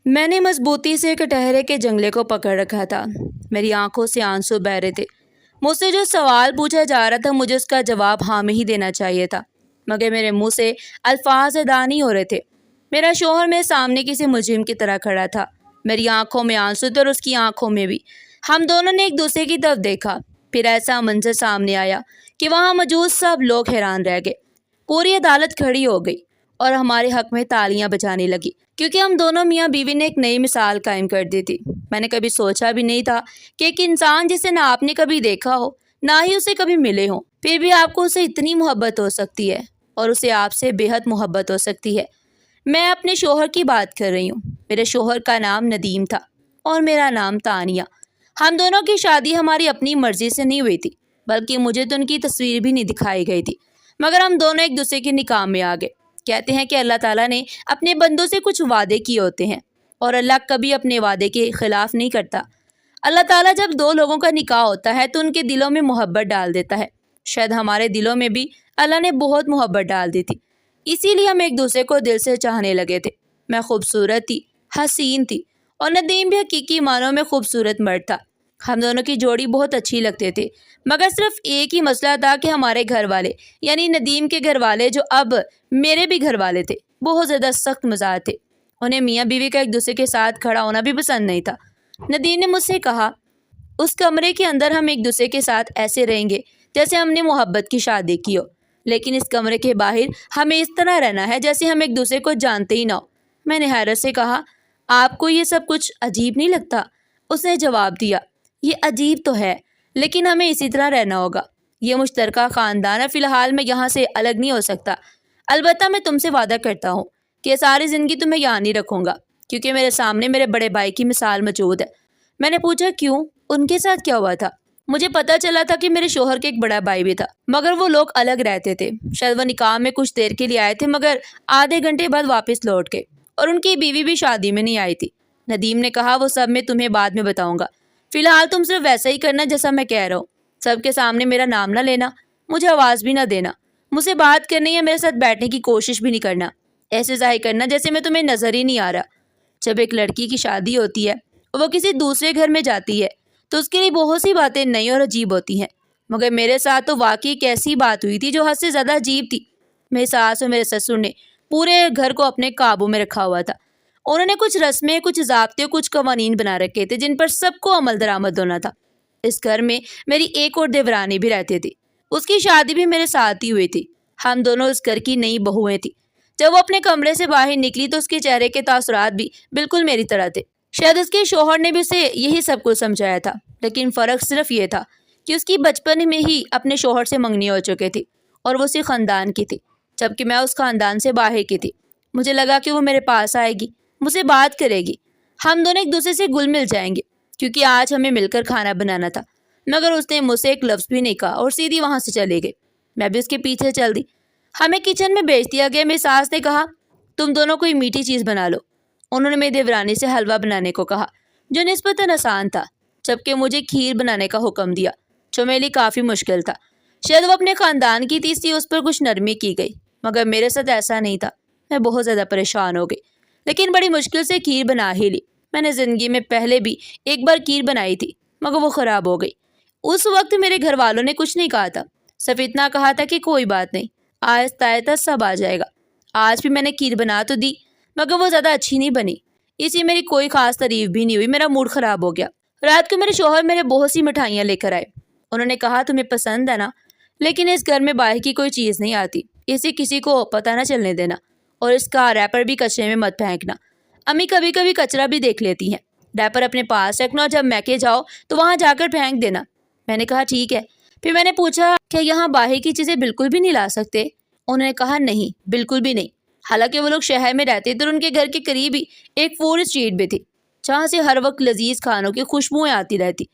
میں نے مضبوطی سے کٹہرے کے جنگلے کو پکڑ رکھا تھا۔ میری آنکھوں سے آنسو بہہ رہے تھے۔ مجھ سے جو سوال پوچھا جا رہا تھا مجھے اس کا جواب ہاں میں ہی دینا چاہیے تھا، مگر میرے منہ سے الفاظ ادا نہیں ہو رہے تھے۔ میرا شوہر میرے سامنے کسی مجرم کی طرح کھڑا تھا۔ میری آنکھوں میں آنسو تھے اور اس کی آنکھوں میں بھی۔ ہم دونوں نے ایک دوسرے کی طرف دیکھا، پھر ایسا منظر سامنے آیا کہ وہاں موجود سب لوگ حیران رہ گئے۔ پوری عدالت کھڑی ہو گئی اور ہمارے حق میں تالیاں بجانے لگی، کیونکہ ہم دونوں میاں بیوی نے ایک نئی مثال قائم کر دی تھی۔ میں نے کبھی سوچا بھی نہیں تھا کہ ایک انسان جسے نہ آپ نے کبھی دیکھا ہو نہ ہی اسے کبھی ملے ہوں، پھر بھی آپ کو اسے اتنی محبت ہو سکتی ہے اور اسے آپ سے بے حد محبت ہو سکتی ہے۔ میں اپنے شوہر کی بات کر رہی ہوں۔ میرے شوہر کا نام ندیم تھا اور میرا نام تانیہ۔ ہم دونوں کی شادی ہماری اپنی مرضی سے نہیں ہوئی تھی، بلکہ مجھے تو ان کی تصویر بھی نہیں دکھائی گئی تھی، مگر ہم دونوں ایک دوسرے کے نکاح میں آ گئے۔ کہتے ہیں کہ اللہ تعالیٰ نے اپنے بندوں سے کچھ وعدے کیے ہوتے ہیں اور اللہ کبھی اپنے وعدے کے خلاف نہیں کرتا۔ اللہ تعالیٰ جب دو لوگوں کا نکاح ہوتا ہے تو ان کے دلوں میں محبت ڈال دیتا ہے۔ شاید ہمارے دلوں میں بھی اللہ نے بہت محبت ڈال دی تھی، اسی لیے ہم ایک دوسرے کو دل سے چاہنے لگے تھے۔ میں خوبصورت تھی، حسین تھی، اور ندیم بھی حقیقی معنوں میں خوبصورت مرد تھا۔ ہم دونوں کی جوڑی بہت اچھی لگتے تھے، مگر صرف ایک ہی مسئلہ تھا کہ ہمارے گھر والے یعنی ندیم کے گھر والے، جو اب میرے بھی گھر والے تھے، بہت زیادہ سخت مزاج تھے۔ انہیں میاں بیوی کا ایک دوسرے کے ساتھ کھڑا ہونا بھی پسند نہیں تھا۔ ندیم نے مجھ سے کہا، اس کمرے کے اندر ہم ایک دوسرے کے ساتھ ایسے رہیں گے جیسے ہم نے محبت کی شادی کی ہو، لیکن اس کمرے کے باہر ہمیں اس طرح رہنا ہے جیسے ہم ایک دوسرے کو جانتے ہی نہ ہو۔ میں نے حیرت سے کہا، آپ کو یہ سب کچھ عجیب نہیں لگتا؟ اس نے جواب دیا، یہ عجیب تو ہے، لیکن ہمیں اسی طرح رہنا ہوگا۔ یہ مشترکہ خاندان ہے، فی الحال میں یہاں سے الگ نہیں ہو سکتا۔ البتہ میں تم سے وعدہ کرتا ہوں کہ ساری زندگی تمہیں یہاں نہیں رکھوں گا، کیونکہ میرے سامنے میرے بڑے بھائی کی مثال موجود ہے۔ میں نے پوچھا، کیوں؟ ان کے ساتھ کیا ہوا تھا؟ مجھے پتہ چلا تھا کہ میرے شوہر کے ایک بڑا بھائی بھی تھا، مگر وہ لوگ الگ رہتے تھے۔ شاید وہ نکاح میں کچھ دیر کے لیے آئے تھے، مگر آدھے گھنٹے بعد واپس لوٹ گئے، اور ان کی بیوی بھی شادی میں نہیں آئی تھی۔ ندیم نے کہا، وہ سب میں تمہیں بعد میں بتاؤں گا، فی الحال تم صرف ویسا ہی کرنا جیسا میں کہہ رہا ہوں۔ سب کے سامنے میرا نام نہ لینا، مجھے آواز بھی نہ دینا، مجھ سے بات کرنے یا میرے ساتھ بیٹھنے کی کوشش بھی نہیں کرنا، ایسے ظاہر کرنا جیسے میں تمہیں نظر ہی نہیں آ رہا۔ جب ایک لڑکی کی شادی ہوتی ہے اور وہ کسی دوسرے گھر میں جاتی ہے تو اس کے لیے بہت سی باتیں نئی اور عجیب ہوتی ہیں، مگر میرے ساتھ تو واقعی ایک ایسی بات ہوئی تھی جو حد سے زیادہ عجیب تھی۔ میری ساس اور میرے سسر نے پورے گھر کو اپنے قابو میں رکھا ہوا تھا۔ انہوں نے کچھ رسمیں، کچھ ضابطے اور کچھ قوانین بنا رکھے تھے جن پر سب کو عمل درآمد ہونا تھا۔ اس گھر میں میری ایک اور دیورانی بھی رہتی تھی، اس کی شادی بھی میرے ساتھ ہی ہوئی تھی۔ ہم دونوں اس گھر کی نئی بہویں تھیں۔ جب وہ اپنے کمرے سے باہر نکلی تو اس کے چہرے کے تاثرات بھی بالکل میری طرح تھے۔ شاید اس کے شوہر نے بھی اسے یہی سب کچھ سمجھایا تھا، لیکن فرق صرف یہ تھا کہ اس کی بچپن میں ہی اپنے شوہر سے منگنی ہو چکی تھی اور وہ اسی خاندان کی تھی، جبکہ میں اس خاندان سے باہر کی تھی۔ مجھے لگا کہ وہ میرے پاس آئے گی، مجھ سے بات کرے گی، ہم دونوں ایک دوسرے سے گل مل جائیں گے، کیونکہ آج ہمیں مل کر کھانا بنانا تھا۔ مگر اس نے مجھ سے ایک لفظ بھی نہیں کہا اور سیدھی وہاں سے چلی گئی۔ میں بھی اس کے پیچھے چل دی۔ ہمیں کچن میں بھیج دیا گیا۔ میری ساس نے کہا، تم دونوں کوئی میٹھی چیز بنا لو۔ انہوں نے میری دیورانی سے حلوہ بنانے کو کہا، جو نسبتاً آسان تھا، جبکہ مجھے کھیر بنانے کا حکم دیا، جو میرے لیے کافی مشکل تھا۔ شاید وہ اپنے خاندان کی تھی، اس لیے اس پر کچھ نرمی کی گئی، مگر میرے ساتھ ایسا نہیں تھا۔ میں بہت زیادہ پریشان ہو گئی، لیکن بڑی مشکل سے کھیر بنا ہی لی۔ میں نے زندگی میں پہلے بھی ایک بار کھیر بنائی تھی، مگر وہ خراب ہو گئی۔ اس وقت میرے گھر والوں نے کچھ نہیں کہا تھا، صرف اتنا کہا تھا کہ کوئی بات نہیں، آہستہ آہستہ سب آ جائے گا۔ آج بھی میں نے کھیر بنا تو دی، مگر وہ زیادہ اچھی نہیں بنی، اسی میری کوئی خاص تعریف بھی نہیں ہوئی۔ میرا موڈ خراب ہو گیا۔ رات کو میرے شوہر میرے بہت سی مٹھائیاں لے کر آئے۔ انہوں نے کہا، تمہیں پسند ہے نا، لیکن اس گھر میں باہر کی کوئی چیز نہیں آتی، اسے کسی کو پتہ نہ چلنے دینا، اور اس کا ریپر بھی کچرے میں مت پھینکنا۔ امی کبھی کبھی کچرا بھی دیکھ لیتی ہیں۔ ریپر اپنے پاس رکھنا اور جب میکے جاؤ تو وہاں جا کر پھینک دینا۔ میں نے کہا، ٹھیک ہے۔ پھر میں نے پوچھا، کیا یہاں باہر کی چیزیں بالکل بھی نہیں لا سکتے؟ انہوں نے کہا، نہیں، بالکل بھی نہیں۔ حالانکہ وہ لوگ شہر میں رہتے تھے اور ان کے گھر کے قریب ہی ایک فوڈ اسٹریٹ بھی تھی، جہاں سے ہر وقت لذیذ کھانوں کی خوشبوئیں آتی رہتی۔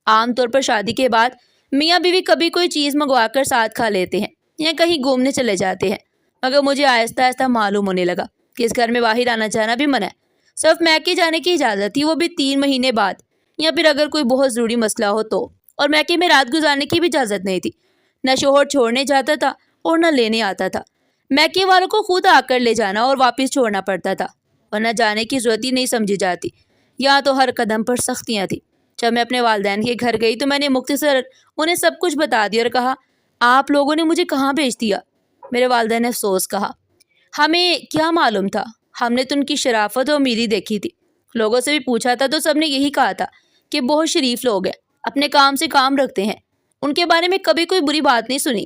عام طور پر شادی کے بعد میاں بیوی کبھی کوئی چیز منگوا کر ساتھ کھا لیتے ہیں یا کہیں گھومنے چلے جاتے ہیں، مگر مجھے آہستہ آہستہ معلوم ہونے لگا کہ اس گھر میں باہر آنا جانا بھی منع ہے۔ صرف میکے جانے کی اجازت تھی، وہ بھی 3 مہینے بعد، یا پھر اگر کوئی بہت ضروری مسئلہ ہو تو، اور میکے میں رات گزارنے کی بھی اجازت نہیں تھی۔ نہ شوہر چھوڑنے جاتا تھا اور نہ لینے آتا تھا۔ میکے والوں کو خود آ کر لے جانا اور واپس چھوڑنا پڑتا تھا۔ ورنہ جانے کی ضرورت ہی نہیں سمجھی جاتی۔ یہاں تو ہر قدم پر سختیاں تھیں۔ جب میں اپنے والدین کے گھر گئی تو میں نے مختصر انہیں سب کچھ بتا دیا اور کہا، آپ لوگوں نے مجھے کہاں بھیج دیا؟ میرے والدین نے افسوس کہا، ہمیں کیا معلوم تھا، ہم نے تو ان کی شرافت اور امیری دیکھی تھی۔ لوگوں سے بھی پوچھا تھا تو سب نے یہی کہا تھا کہ بہت شریف لوگ ہیں، اپنے کام سے کام رکھتے ہیں، ان کے بارے میں کبھی کوئی بری بات نہیں سنی۔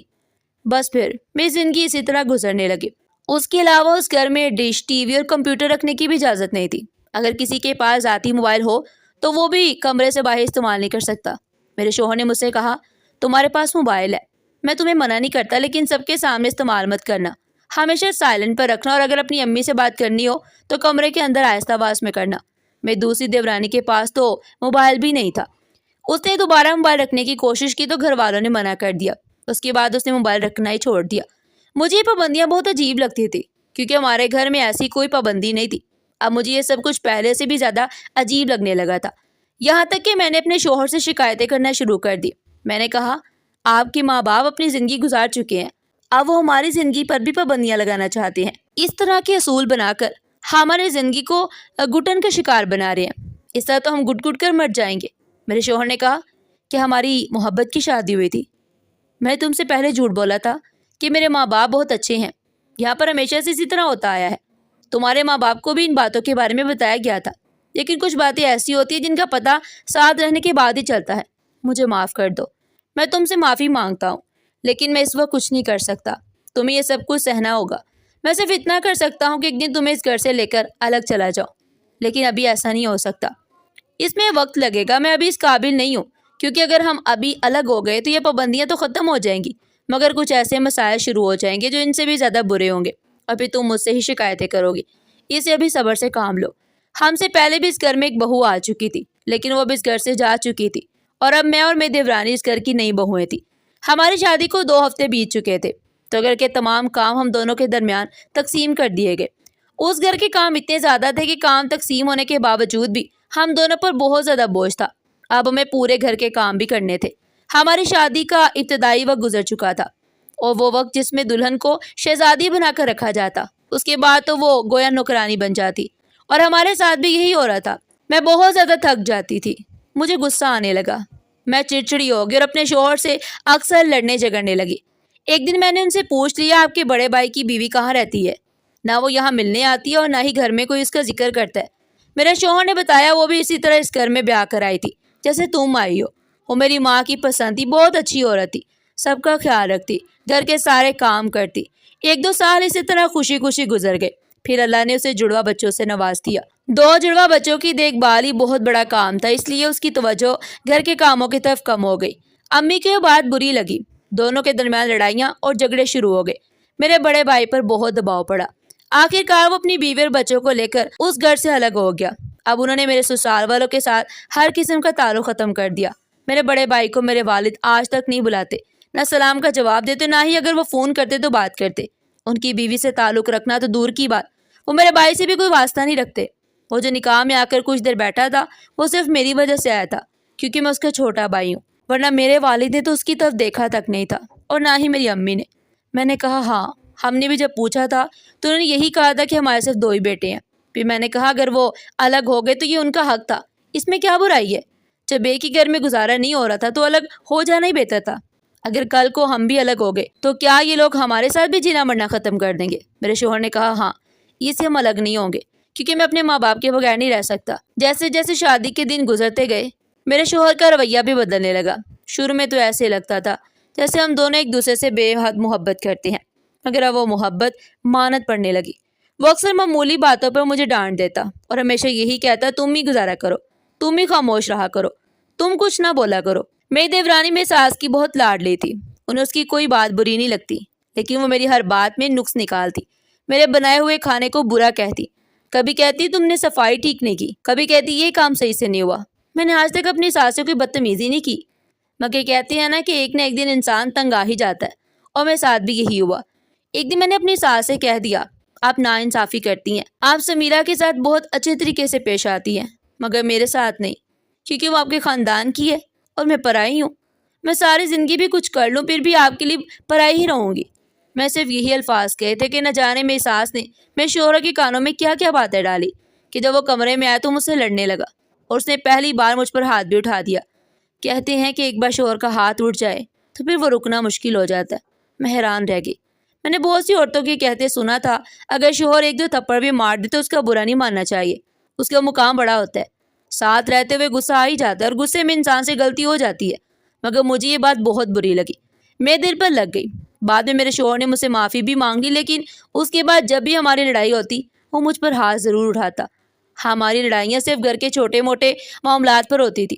بس پھر میری زندگی اسی طرح گزرنے لگی۔ اس کے علاوہ اس گھر میں ڈش، ٹی وی اور کمپیوٹر رکھنے کی بھی اجازت نہیں تھی۔ اگر کسی کے پاس ذاتی موبائل ہو تو وہ بھی کمرے سے باہر استعمال نہیں کر سکتا۔ میرے شوہر نے مجھ سے کہا، تمہارے پاس موبائل ہے، میں تمہیں منع نہیں کرتا، لیکن سب کے سامنے استعمال مت کرنا، ہمیشہ سائلنٹ پر رکھنا، اور اگر اپنی امی سے بات کرنی ہو تو کمرے کے اندر آہستہ آواز میں کرنا۔ میری دوسری دیورانی کے پاس تو موبائل بھی نہیں تھا۔ اس نے دوبارہ موبائل رکھنے کی کوشش کی تو گھر والوں نے منع کر دیا۔ اس کے بعد اس نے موبائل رکھنا ہی چھوڑ دیا۔ مجھے یہ پابندیاں بہت عجیب لگتی تھی کیونکہ ہمارے گھر میں ایسی کوئی پابندی نہیں تھی۔ اب مجھے یہ سب کچھ پہلے سے بھی زیادہ عجیب لگنے لگا تھا، یہاں تک کہ میں نے اپنے شوہر سے شکایتیں کرنا شروع کر دی۔ میں نے کہا، آپ کے ماں باپ اپنی زندگی گزار چکے ہیں، اب وہ ہماری زندگی پر بھی پابندیاں لگانا چاہتے ہیں۔ اس طرح کے اصول بنا کر ہماری زندگی کو گھٹن کا شکار بنا رہے ہیں، اس طرح تو ہم گٹ گٹ کر مر جائیں گے۔ میرے شوہر نے کہا کہ ہماری محبت کی شادی ہوئی تھی، میں تم سے پہلے جھوٹ بولا تھا کہ میرے ماں باپ بہت اچھے ہیں، یہاں پر ہمیشہ سے اسی طرح ہوتا آیا ہے۔ تمہارے ماں باپ کو بھی ان باتوں کے بارے میں بتایا گیا تھا، لیکن کچھ باتیں ایسی ہوتی ہیں جن کا پتہ ساتھ رہنے کے بعد ہی چلتا ہے۔ مجھے معاف کر دو، میں تم سے معافی مانگتا ہوں، لیکن میں اس وقت کچھ نہیں کر سکتا، تمہیں یہ سب کچھ سہنا ہوگا۔ میں صرف اتنا کر سکتا ہوں کہ ایک دن تمہیں اس گھر سے لے کر الگ چلا جاؤ، لیکن ابھی ایسا نہیں ہو سکتا، اس میں وقت لگے گا، میں ابھی اس قابل نہیں ہوں، کیونکہ اگر ہم ابھی الگ ہو گئے تو یہ پابندیاں تو ختم ہو جائیں گی، مگر کچھ ایسے مسائل شروع ہو جائیں گے جو ان سے بھی زیادہ برے ہوں گے، اور پھر تم مجھ سے ہی شکایتیں کرو گی۔ اسے ابھی صبر سے کام لو۔ ہم سے پہلے بھی اس گھر میں ایک بہو آ چکی تھی، لیکن وہ بھی اس گھر سے جا چکی تھی، اور اب میں اور میری دیورانی اس گھر کی نئی بہویں تھیں۔ ہماری شادی کو 2 ہفتے بیت چکے تھے، تو گھر کے تمام کام ہم دونوں کے درمیان تقسیم کر دیے گئے۔ اس گھر کے کام اتنے زیادہ تھے کہ کام تقسیم ہونے کے باوجود بھی ہم دونوں پر بہت زیادہ بوجھ تھا۔ اب ہمیں پورے گھر کے کام بھی کرنے تھے۔ ہماری شادی کا ابتدائی وقت گزر چکا تھا، اور وہ وقت جس میں دلہن کو شہزادی بنا کر رکھا جاتا، اس کے بعد تو وہ گویا نوکرانی بن جاتی، اور ہمارے ساتھ بھی یہی ہو رہا تھا۔ میں بہت زیادہ تھک جاتی تھی، مجھے غصہ آنے لگا، میں چڑچڑی ہو گئی اور اپنے شوہر سے اکثر لڑنے جھگڑنے لگی۔ ایک دن میں نے ان سے پوچھ لیا، آپ کے بڑے بھائی کی بیوی کہاں رہتی ہے؟ نہ وہ یہاں ملنے آتی ہے اور نہ ہی گھر میں کوئی اس کا ذکر کرتا ہے۔ میرے شوہر نے بتایا وہ بھی اسی طرح اس گھر میں بیاہ کر آئی تھی جیسے تم آئی ہو۔ وہ میری ماں کی پسند تھی، بہت اچھی عورت تھی، سب کا خیال رکھتی، گھر کے سارے کام کرتی۔ 1-2 سال اسی طرح خوشی خوشی گزر گئے، پھر اللہ نے اسے جڑواں بچوں سے نواز دیا۔ 2 جڑواں بچوں کی دیکھ بھال ہی بہت بڑا کام تھا، اس لیے اس کی توجہ گھر کے کاموں کی طرف کم ہو گئی۔ امی کو یہ بات بری لگی، دونوں کے درمیان لڑائیاں اور جھگڑے شروع ہو گئے۔ میرے بڑے بھائی پر بہت دباؤ پڑا، آخرکار وہ اپنی بیوی اور بچوں کو لے کر اس گھر سے الگ ہو گیا۔ اب انہوں نے میرے سسرال والوں کے ساتھ ہر قسم کا تعلق ختم کر دیا۔ میرے بڑے بھائی کو میرے والد آج تک نہیں بلاتے، نہ سلام کا جواب دیتے، نہ ہی اگر وہ فون کرتے تو بات کرتے۔ ان کی بیوی سے تعلق رکھنا تو دور کی بات، وہ میرے بھائی سے بھی کوئی واسطہ نہیں رکھتے۔ وہ جو نکاح میں آ کر کچھ دیر بیٹھا تھا وہ صرف میری وجہ سے آیا تھا، کیونکہ میں اس کا چھوٹا بھائی ہوں، ورنہ میرے والد نے تو اس کی طرف دیکھا تک نہیں تھا، اور نہ ہی میری امی نے۔ میں نے کہا ہاں، ہم نے بھی جب پوچھا تھا تو انہوں نے یہی کہا تھا کہ ہمارے صرف 2 ہی بیٹے ہیں۔ پھر میں نے کہا اگر وہ الگ ہو گئے تو یہ ان کا حق تھا، اس میں کیا برائی ہے؟ جب ایک ہی گھر میں گزارا نہیں ہو رہا تھا تو الگ ہو جانا ہی بہتر تھا۔ اگر کل کو ہم بھی الگ ہو گئے تو کیا یہ لوگ ہمارے ساتھ بھی جینا مرنا ختم کر دیں گے؟ میرے شوہر نے کہا ہاں، اس سے ہم الگ نہیں ہوں گے، کیونکہ میں اپنے ماں باپ کے بغیر نہیں رہ سکتا۔ جیسے جیسے شادی کے دن گزرتے گئے میرے شوہر کا رویہ بھی بدلنے لگا۔ شروع میں تو ایسے لگتا تھا جیسے ہم دونوں ایک دوسرے سے بے حد محبت کرتے ہیں، مگر اب وہ محبت مانت پڑنے لگی۔ وہ اکثر معمولی باتوں پر مجھے ڈانٹ دیتا اور ہمیشہ یہی کہتا تم ہی گزارا کرو، تم ہی خاموش رہا کرو، تم کچھ نہ بولا کرو۔ میری دیورانی میں ساس کی بہت لاڈلی تھی، انہیں اس کی کوئی بات بری نہیں لگتی، لیکن وہ میری ہر بات میں نقص نکالتی، میرے بنائے ہوئے کھانے کو برا کہتی، کبھی کہتی تم نے صفائی ٹھیک نہیں کی، کبھی کہتی یہ کام صحیح سے نہیں ہوا۔ میں نے آج تک اپنی ساس سے کوئی بدتمیزی نہیں کی، مگر کہتے ہیں نا کہ ایک نہ ایک دن انسان تنگ آ ہی جاتا ہے، اور میرے ساتھ بھی یہی ہوا۔ ایک دن میں نے اپنی ساس سے کہہ دیا آپ ناانصافی کرتی ہیں، آپ سمیرہ کے ساتھ بہت اچھے طریقے سے پیش آتی ہیں، مگر میرے ساتھ نہیں، کیونکہ وہ آپ کے خاندان کی ہے اور میں پرائی ہوں۔ میں ساری زندگی بھی کچھ کر لوں پھر بھی آپ کے لیے پرائی ہی رہوں گی۔ میں صرف یہی الفاظ کہے تھے کہ نہ جانے میری ساس نے میرے شوہر کے کانوں میں کیا کیا باتیں ڈالی کہ جب وہ کمرے میں آیا تو مجھ سے لڑنے لگا اور اس نے پہلی بار مجھ پر ہاتھ بھی اٹھا دیا۔ کہتے ہیں کہ ایک بار شوہر کا ہاتھ اٹھ جائے تو پھر وہ رکنا مشکل ہو جاتا ہے۔ میں حیران رہ گئی۔ میں نے بہت سی عورتوں کے کہتے سنا تھا اگر شوہر ایک دو تھپڑ بھی مار دے تو اس کا برا نہیں ماننا چاہیے، اس کا مقام بڑا ہوتا ہے، ساتھ رہتے ہوئے غصہ آ ہی جاتا ہے اور غصے میں انسان سے غلطی ہو جاتی ہے۔ مگر مجھے یہ بات بہت بری لگی، میرے دل پر لگ گئی۔ بعد میں میرے شوہر نے مجھ سے معافی بھی مانگ لی، لیکن اس کے بعد جب بھی ہماری لڑائی ہوتی وہ مجھ پر ہاتھ ضرور اٹھاتا۔ ہماری لڑائیاں صرف گھر کے چھوٹے موٹے معاملات پر ہوتی تھی،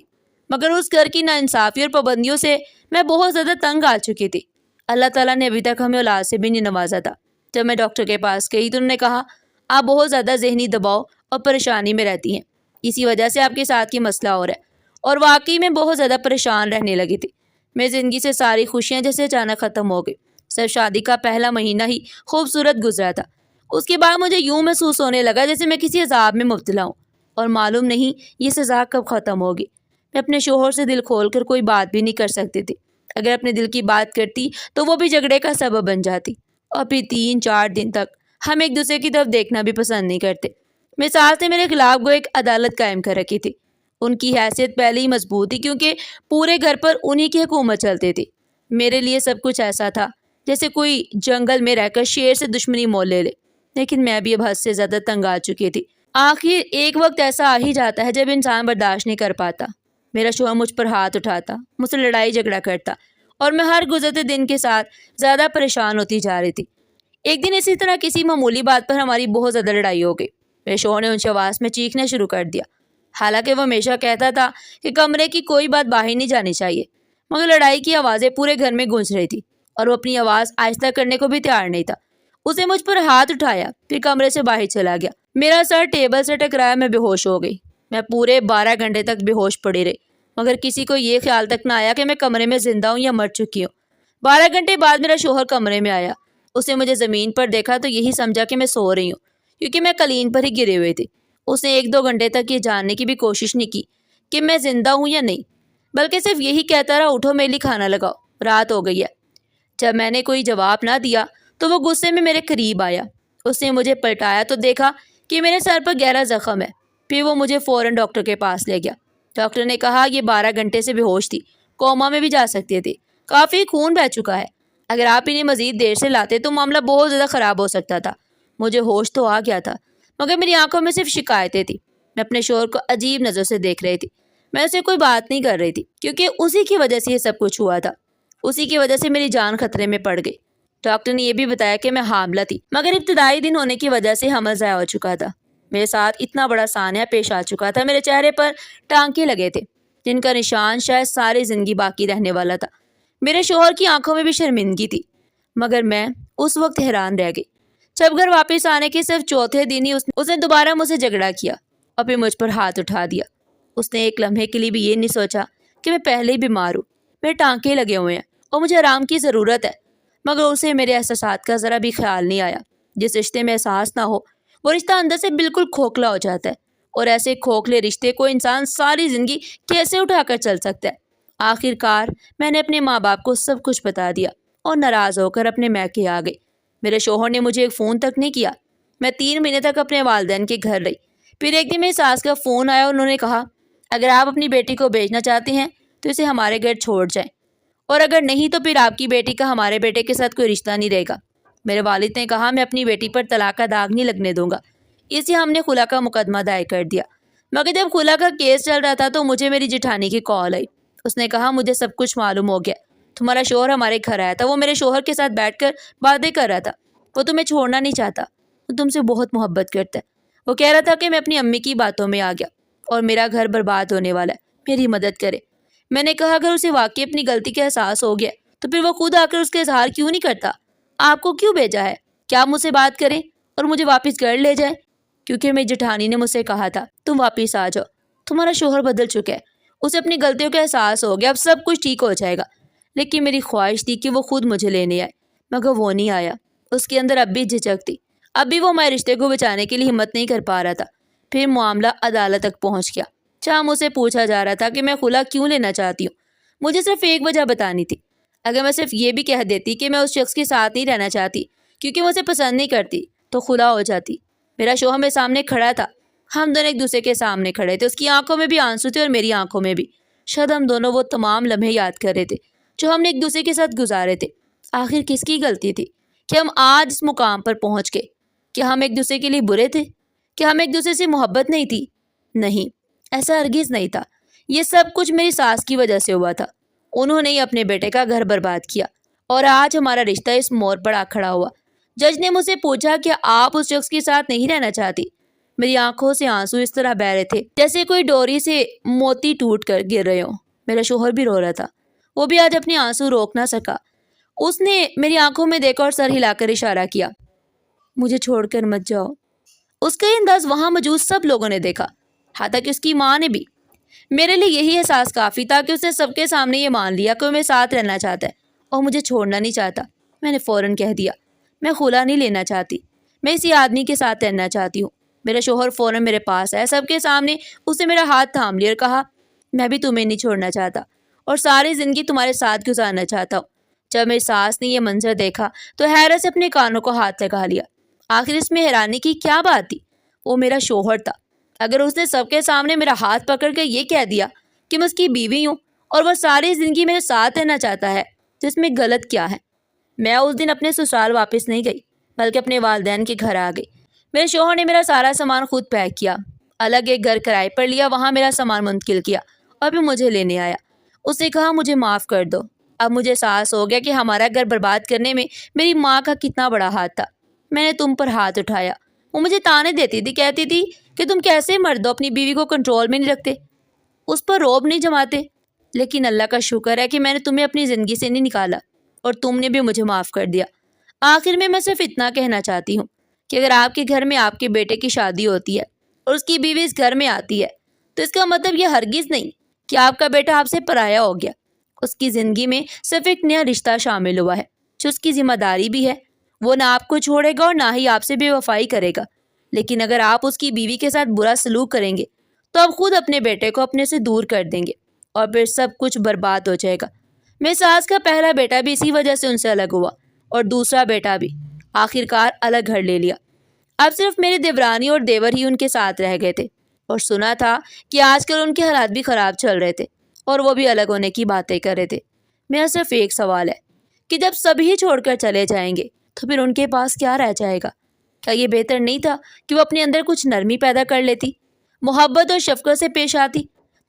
مگر اس گھر کی ناانصافی اور پابندیوں سے میں بہت زیادہ تنگ آ چکی تھی۔ اللہ تعالیٰ نے ابھی تک ہمیں اولاد سے بھی نہیں نوازا تھا۔ جب میں ڈاکٹر کے پاس گئی تو انہوں نے کہا آپ بہت زیادہ ذہنی دباؤ اور پریشانی میں رہتی ہیں، اسی وجہ سے آپ کے ساتھ یہ مسئلہ ہو رہا ہے۔ اور واقعی میں بہت زیادہ پریشان رہنے لگی تھی۔ میری زندگی سے ساری خوشیاں جیسے اچانک ختم ہو گئی۔ صرف شادی کا پہلا مہینہ ہی خوبصورت گزرا تھا، اس کے بعد مجھے یوں محسوس ہونے لگا جیسے میں کسی عذاب میں مبتلا ہوں اور معلوم نہیں یہ سزا کب ختم ہوگی۔ میں اپنے شوہر سے دل کھول کر کوئی بات بھی نہیں کر سکتی تھی، اگر اپنے دل کی بات کرتی تو وہ بھی جھگڑے کا سبب بن جاتی، اور پھر 3-4 دن تک ہم ایک دوسرے کی طرف دیکھنا بھی پسند نہیں کرتے۔ میری ساس نے میرے خلاف وہ ایک عدالت قائم کر رکھی تھی۔ ان کی حیثیت پہلے ہی مضبوط تھی کیونکہ پورے گھر پر انہی کی حکومت چلتی تھی۔ میرے لیے سب کچھ ایسا تھا جیسے کوئی جنگل میں رہ کر شیر سے دشمنی مول لے لے، لیکن میں بھی اب حد سے زیادہ تنگ آ چکی تھی۔ آخر ایک وقت ایسا آ ہی جاتا ہے جب انسان برداشت نہیں کر پاتا۔ میرا شوہر مجھ پر ہاتھ اٹھاتا، مجھ سے لڑائی جھگڑا کرتا اور میں ہر گزرتے دن کے ساتھ زیادہ پریشان ہوتی جا رہی تھی۔ ایک دن اسی طرح کسی معمولی بات پر ہماری بہت زیادہ لڑائی ہو گئی۔ میرے شوہر نے اونچی آواز میں چیخنا شروع کر دیا، حالانکہ وہ ہمیشہ کہتا تھا کہ کمرے کی کوئی بات باہر نہیں جانی چاہیے، مگر لڑائی کی آوازیں پورے گھر میں گونج رہی تھی اور وہ اپنی آواز آہستہ کرنے کو بھی تیار نہیں تھا۔ اسے مجھ پر ہاتھ اٹھایا، پھر کمرے سے باہر چلا گیا۔ میرا سر ٹیبل سے ٹکرایا، میں بے ہوش ہو گئی۔ میں پورے 12 گھنٹے تک بے ہوش پڑی رہی، مگر کسی کو یہ خیال تک نہ آیا کہ میں کمرے میں زندہ ہوں یا مر چکی ہوں۔ 12 گھنٹے بعد میرا شوہر کمرے میں آیا۔ اس نے مجھے زمین پر دیکھا تو یہی سمجھا کہ میں سو رہی ہوں، کیونکہ میں قالین پر ہی گرے ہوئے تھی۔ اس نے 1-2 گھنٹے تک یہ جاننے کی بھی کوشش نہیں کی کہ میں زندہ ہوں یا نہیں، بلکہ صرف یہی کہتا رہا اٹھو میرے لیے کھانا لگاؤ، رات ہو گئی ہے۔ جب میں نے کوئی جواب نہ دیا تو وہ غصے میں میرے قریب آیا۔ اس نے مجھے پلٹایا تو دیکھا کہ میرے سر پر گہرا زخم ہے۔ پھر وہ مجھے فوراً ڈاکٹر کے پاس لے گیا۔ ڈاکٹر نے کہا یہ 12 گھنٹے سے بے ہوش تھی، کوما میں بھی جا سکتی تھی، کافی خون بہہ چکا ہے، اگر آپ انہیں مزید دیر سے لاتے تو معاملہ بہت زیادہ خراب ہو سکتا تھا۔ مجھے ہوش تو آ گیا تھا، مگر میری آنکھوں میں صرف شکایتیں تھیں۔ میں اپنے شوہر کو عجیب نظر سے دیکھ رہی تھی۔ میں اسے کوئی بات نہیں کر رہی تھی کیونکہ اسی کی وجہ سے یہ سب کچھ ہوا تھا، اسی کی وجہ سے میری جان خطرے میں پڑ گئی۔ ڈاکٹر نے یہ بھی بتایا کہ میں حاملہ تھی، مگر ابتدائی دن ہونے کی وجہ سے حمل ضائع ہو چکا تھا۔ میرے ساتھ اتنا بڑا سانحہ پیش آ چکا تھا، میرے چہرے پر ٹانکے لگے تھے جن کا نشان شاید ساری زندگی باقی رہنے والا تھا۔ میرے شوہر کی آنکھوں میں بھی شرمندگی تھی، مگر میں اس وقت حیران رہ گئی جب گھر واپس آنے کے صرف چوتھے دن ہی اس نے دوبارہ مجھ سے جھگڑا کیا اور پھر مجھ پر ہاتھ اٹھا دیا۔ اس نے ایک لمحے کے لیے بھی یہ نہیں سوچا کہ میں پہلے ہی بیمار ہوں، میرے ٹانکے لگے ہوئے ہیں اور مجھے آرام کی ضرورت ہے، مگر اسے میرے احساسات کا ذرا بھی خیال نہیں آیا۔ جس رشتے میں احساس نہ ہو وہ رشتہ اندر سے بالکل کھوکھلا ہو جاتا ہے، اور ایسے کھوکھلے رشتے کو انسان ساری زندگی کیسے اٹھا کر چل سکتا ہے۔ آخر کار میں نے اپنے ماں باپ کو سب کچھ بتا دیا اور ناراض ہو کر اپنے میکے آ گئی۔ میرے شوہر نے مجھے ایک فون تک نہیں کیا۔ میں 3 مہینے تک اپنے والدین کے گھر رہی۔ پھر ایک دن میری ساس کا فون آیا اور انہوں نے کہا اگر آپ اپنی بیٹی کو بھیجنا چاہتے ہیں تو اسے ہمارے گھر چھوڑ جائیں، اور اگر نہیں تو پھر آپ کی بیٹی کا ہمارے بیٹے کے ساتھ کوئی رشتہ نہیں رہے گا۔ میرے والد نے کہا میں اپنی بیٹی پر طلاق کا داغ نہیں لگنے دوں گا، اس لیے ہم نے خلا کا مقدمہ دائر کر دیا۔ مگر جب خلا کا کیس چل رہا تھا تو مجھے میری جٹھانی کی کال آئی۔ اس نے کہا مجھے سب کچھ معلوم ہو گیا، تمہارا شوہر ہمارے گھر آیا تھا، وہ میرے شوہر کے ساتھ بیٹھ کر باتیں کر رہا تھا، وہ تمہیں چھوڑنا نہیں چاہتا، وہ تم سے بہت محبت کرتا ہے۔ وہ کہہ رہا تھا کہ میں اپنی امی کی باتوں میں آ گیا اور میرا گھر برباد ہونے والا ہے، میری مدد کرے۔ میں نے کہا اگر اسے واقعی اپنی غلطی کا احساس ہو گیا تو پھر وہ خود آ کر اس کا اظہار کیوں نہیں کرتا؟ آپ کو کیوں بھیجا ہے؟ کیا آپ مجھ سے بات کریں اور مجھے واپس گھر لے جائیں؟ کیونکہ میری جٹھانی نے مجھ سے کہا تھا تم واپس آ جاؤ، تمہارا شوہر بدل چکا ہے، اسے اپنی غلطیوں کا احساس ہو گیا، اب سب کچھ ٹھیک ہو جائے گا۔ لیکن میری خواہش تھی کہ وہ خود مجھے لینے آئے، مگر وہ نہیں آیا۔ اس کے اندر اب بھی جھجک تھی، اب بھی وہ ہمارے رشتے کو بچانے کے لیے ہمت نہیں کر پا رہا تھا۔ پھر معاملہ عدالت تک پہنچ گیا، جہاں مجھ سے پوچھا جا رہا تھا کہ میں خلا کیوں لینا چاہتی ہوں۔ مجھے صرف ایک وجہ بتانی تھی، اگر میں صرف یہ بھی کہہ دیتی کہ میں اس شخص کے ساتھ نہیں رہنا چاہتی کیونکہ مجھے پسند نہیں کرتی تو خدا ہو جاتی۔ میرا شوہر میرے سامنے کھڑا تھا، ہم دونوں ایک دوسرے کے سامنے کھڑے تھے، اس کی آنکھوں میں بھی آنسو تھے اور میری آنکھوں میں بھی۔ شاید ہم دونوں وہ تمام لمحے یاد کر رہے تھے جو ہم نے ایک دوسرے کے ساتھ گزارے تھے۔ آخر کس کی غلطی تھی کہ ہم آج اس مقام پر پہنچ گئے؟ کیا ہم ایک دوسرے کے لیے برے تھے؟ کیا ہمیں ایک دوسرے سے محبت نہیں تھی؟ نہیں، ایسا ہرگز نہیں تھا۔ یہ سب کچھ میری ساس کی وجہ سے ہوا تھا۔ انہوں نے ہی اپنے بیٹے کا گھر برباد کیا اور آج ہمارا رشتہ اس موڑ پر آ کھڑا ہوا۔ جج نے مجھ سے پوچھا کہ آپ اس شخص کے ساتھ نہیں رہنا چاہتی؟ میری آنکھوں سے آنسو اس طرح بہہ رہے تھے جیسے کوئی ڈوری سے موتی ٹوٹ کر گر رہے ہوں۔ میرا شوہر بھی رو رہا تھا، وہ بھی آج اپنے آنسو روک نہ سکا۔ اس نے میری آنکھوں میں دیکھا اور سر ہلا کر اشارہ کیا، مجھے چھوڑ کر مت جاؤ۔ اس کا یہ انداز وہاں موجود سب لوگوں نے دیکھا، حتیٰ کہ اس کی ماں نے بھی۔ میرے لیے یہی احساس کافی تھا کہ اس نے سب کے سامنے یہ مان لیا کہ وہ میرے ساتھ رہنا چاہتا ہے اور مجھے چھوڑنا نہیں چاہتا۔ میں نے فوراً کہہ دیا، میں خلا نہیں لینا چاہتی، میں اسی آدمی کے ساتھ رہنا چاہتی ہوں۔ میرا شوہر فوراً میرے پاس آیا، سب کے سامنے اس نے میرا ہاتھ تھام لیا اور کہا، میں بھی تمہیں نہیں چھوڑنا چاہتا اور ساری زندگی تمہارے ساتھ گزارنا چاہتا ہوں۔ جب میری ساس نے یہ منظر دیکھا تو حیرت سے اپنے کانوں کو ہاتھ لگا لیا۔ آخر اس میں حیرانی کی کیا بات تھی؟ وہ میرا شوہر تھا۔ اگر اس نے سب کے سامنے میرا ہاتھ پکڑ کر یہ کہہ دیا کہ میں اس کی بیوی ہوں اور وہ ساری زندگی میرے ساتھ رہنا چاہتا ہے تو اس میں غلط کیا ہے؟ میں اس دن اپنے سسرال واپس نہیں گئی بلکہ اپنے والدین کے گھر آ گئی۔ میرے شوہر نے میرا سارا سامان خود پیک کیا، الگ ایک گھر کرائے پر لیا، وہاں میرا سامان منتقل کیا اور پھر مجھے لینے آیا۔ اس نے کہا، مجھے معاف کر دو۔ اب مجھے احساس ہو گیا کہ ہمارا گھر برباد کرنے میں میری ماں کا کتنا بڑا ہاتھ تھا۔ میں نے تم پر ہاتھ اٹھایا۔ وہ مجھے تانے دیتی تھی، کہتی تھی کہ تم کیسے مرد ہو، اپنی بیوی کو کنٹرول میں نہیں رکھتے، اس پر روب نہیں جماتے۔ لیکن اللہ کا شکر ہے کہ میں نے تمہیں اپنی زندگی سے نہیں نکالا اور تم نے بھی مجھے معاف کر دیا۔ آخر میں صرف اتنا کہنا چاہتی ہوں کہ اگر آپ کے گھر میں آپ کے بیٹے کی شادی ہوتی ہے اور اس کی بیوی اس گھر میں آتی ہے تو اس کا مطلب یہ ہرگز نہیں کہ آپ کا بیٹا آپ سے پرایا ہو گیا۔ اس کی زندگی میں صرف ایک نیا رشتہ شامل ہوا ہے جو اس کی ذمہ داری بھی ہے۔ وہ نہ آپ کو چھوڑے گا اور نہ ہی آپ سے بے وفائی کرے گا، لیکن اگر آپ اس کی بیوی کے ساتھ برا سلوک کریں گے تو آپ خود اپنے بیٹے کو اپنے سے دور کر دیں گے اور پھر سب کچھ برباد ہو جائے گا۔ میری ساس کا پہلا بیٹا بھی اسی وجہ سے ان سے الگ ہوا اور دوسرا بیٹا بھی آخرکار الگ گھر لے لیا۔ اب صرف میری دیورانی اور دیور ہی ان کے ساتھ رہ گئے تھے اور سنا تھا کہ آج کل ان کے حالات بھی خراب چل رہے تھے اور وہ بھی الگ ہونے کی باتیں کر رہے تھے۔ میرا صرف ایک سوال ہے کہ جب سبھی چھوڑ کر چلے جائیں گے تو پھر ان کے پاس کیا رہ جائے گا؟ کیا یہ بہتر نہیں تھا کہ وہ اپنے اندر کچھ نرمی پیدا کر لیتی، محبت اور شفقت سے پیش آتی،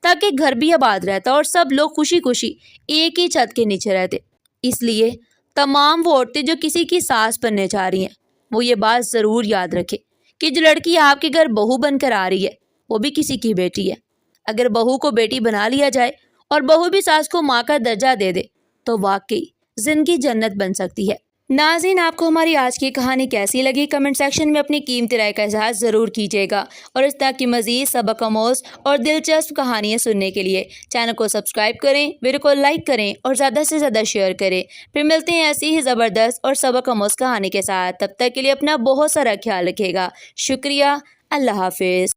تاکہ گھر بھی آباد رہتا اور سب لوگ خوشی خوشی ایک ہی چھت کے نیچے رہتے؟ اس لیے تمام وہ عورتیں جو کسی کی ساس بننے جا رہی ہیں وہ یہ بات ضرور یاد رکھے کہ جو لڑکی آپ کے گھر بہو بن کر آ رہی ہے وہ بھی کسی کی بیٹی ہے۔ اگر بہو کو بیٹی بنا لیا جائے اور بہو بھی ساس کو ماں کا درجہ دے دے تو واقعی زندگی جنت بن سکتی ہے۔ ناظرین، آپ کو ہماری آج کی کہانی کیسی لگی؟ کمنٹ سیکشن میں اپنی قیمتی رائے کا اظہار ضرور کیجیے گا، اور اس طرح کی مزید سبق آموز اور دلچسپ کہانیاں سننے کے لیے چینل کو سبسکرائب کریں، ویڈیو کو لائک کریں اور زیادہ سے زیادہ شیئر کریں۔ پھر ملتے ہیں ایسی ہی زبردست اور سبق آموز کہانی کے ساتھ، تب تک کے لیے اپنا بہت سارا خیال رکھیے گا۔ شکریہ، اللہ حافظ۔